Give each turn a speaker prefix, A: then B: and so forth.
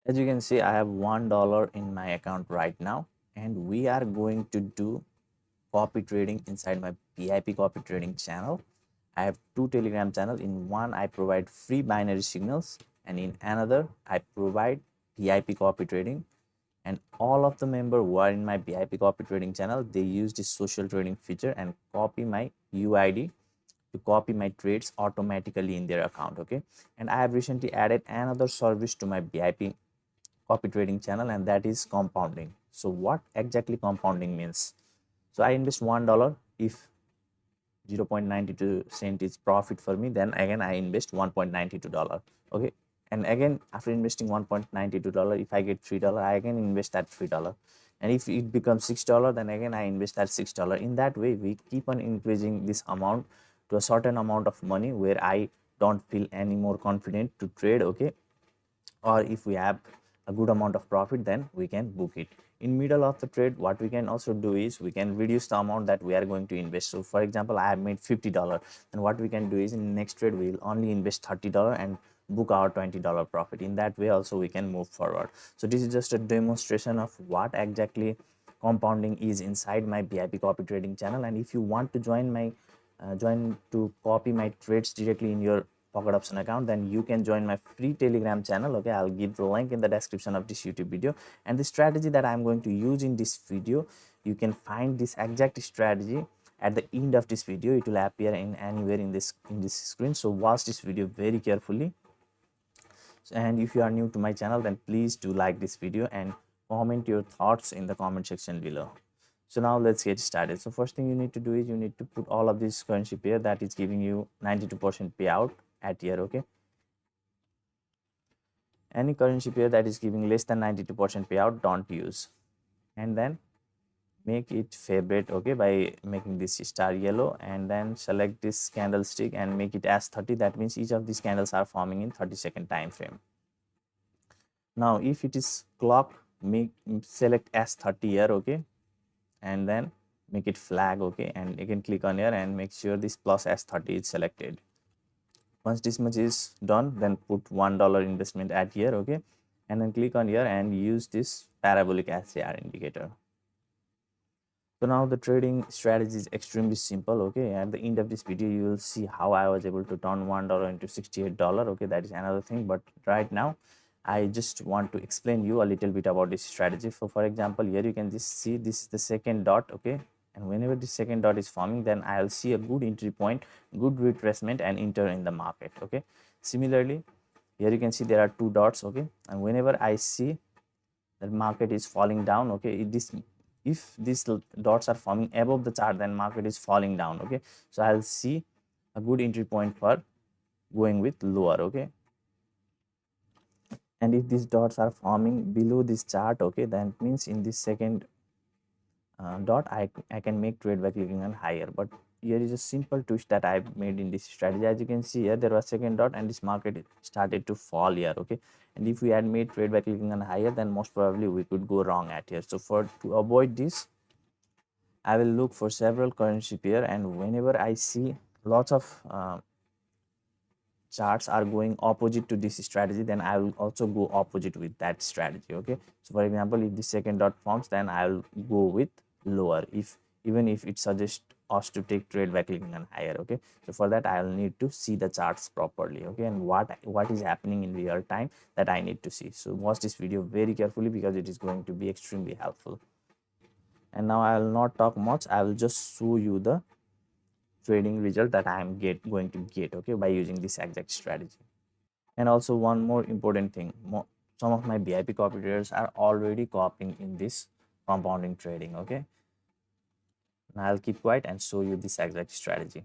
A: As you can see, I have $1 in my account right now, and we are going to do copy trading inside my VIP copy trading channel. I have two Telegram channels. In one, I provide free binary signals, and in another, I provide VIP copy trading. And all of the members who are in my VIP copy trading channel, they use this social trading feature and copy my UID to copy my trades automatically in their account. Okay, and I have recently added another service to my VIP copy trading channel, and that is compounding. So what exactly compounding means? So I invest $1. If 0.92 cent is profit for me, then again I invest $1.92. Okay, and again after investing $1.92, if I get $3, I again invest that $3. And if it becomes $6, then again I invest that $6. In that way, we keep on increasing this amount to a certain amount of money where I don't feel any more confident to trade. Okay, or if we have a good amount of profit, then we can book it in middle of the trade. What we can also do is we can reduce the amount that we are going to invest. So for example, I have made $50, then what we can do is in next trade we'll only invest $30 and book our $20 profit. In that way also we can move forward. So this is just a demonstration of what exactly compounding is inside my VIP copy trading channel. And if you want to join my join to copy my trades directly in your pocket option account, then you can join my free Telegram channel. Okay, I'll give the link in the description of this YouTube video. And the strategy that I'm going to use in this video, you can find this exact strategy at the end of this video. It will appear in anywhere in this screen. So watch this video very carefully. And if you are new to my channel, then please do like this video and comment your thoughts in the comment section below. So now let's get started. So first thing you need to do is you need to put all of this currency pair that is giving you 92% payout at year. Okay, any currency pair that is giving less than 92% payout, don't use. And then make it favorite, okay, by making this star yellow, and then select this candlestick and make it as 30. That means each of these candles are forming in 30-second time frame. Now if it is clock, make select as 30 here. Okay, and then make it flag. Okay, and again click on here and make sure this plus S30 is selected. Once this much is done, then put $1 investment at here. Okay, and then click on here and use this parabolic SAR indicator. So now the trading strategy is extremely simple. Okay, at the end of this video you will see how I was able to turn $1 into $68. Okay, that is another thing, but right now I just want to explain you a little bit about this strategy. So for example, here you can just see this is the second dot. Okay, and whenever the second dot is forming, then I'll see a good entry point, good retracement, and enter in the market. Okay, similarly here you can see there are two dots. Okay, and whenever I see that market is falling down, okay, if these dots are forming above the chart, then market is falling down. Okay, so I'll see a good entry point for going with lower. Okay, and if these dots are forming below this chart, okay, then means in this second dot I can make trade by clicking on higher. But here is a simple twist that I've made in this strategy. As you can see here, there was second dot and this market started to fall here. Okay, and if we had made trade by clicking on higher, then most probably we could go wrong at here. So for to avoid this, I will look for several currency pair, and whenever I see lots of charts are going opposite to this strategy, then I will also go opposite with that strategy. Okay, so for example, if the second dot forms, then I will go with lower, if even if it suggests us to take trade by clicking on higher. Okay, so for that I will need to see the charts properly. Okay, and what is happening in real time, that I need to see. So watch this video very carefully because it is going to be extremely helpful. And now I will not talk much, I will just show you the trading result that I am going to get, okay, by using this exact strategy. And also one more important thing, some of my VIP copy traders are already copying in this compounding trading. Okay, now I'll keep quiet and show you this exact strategy.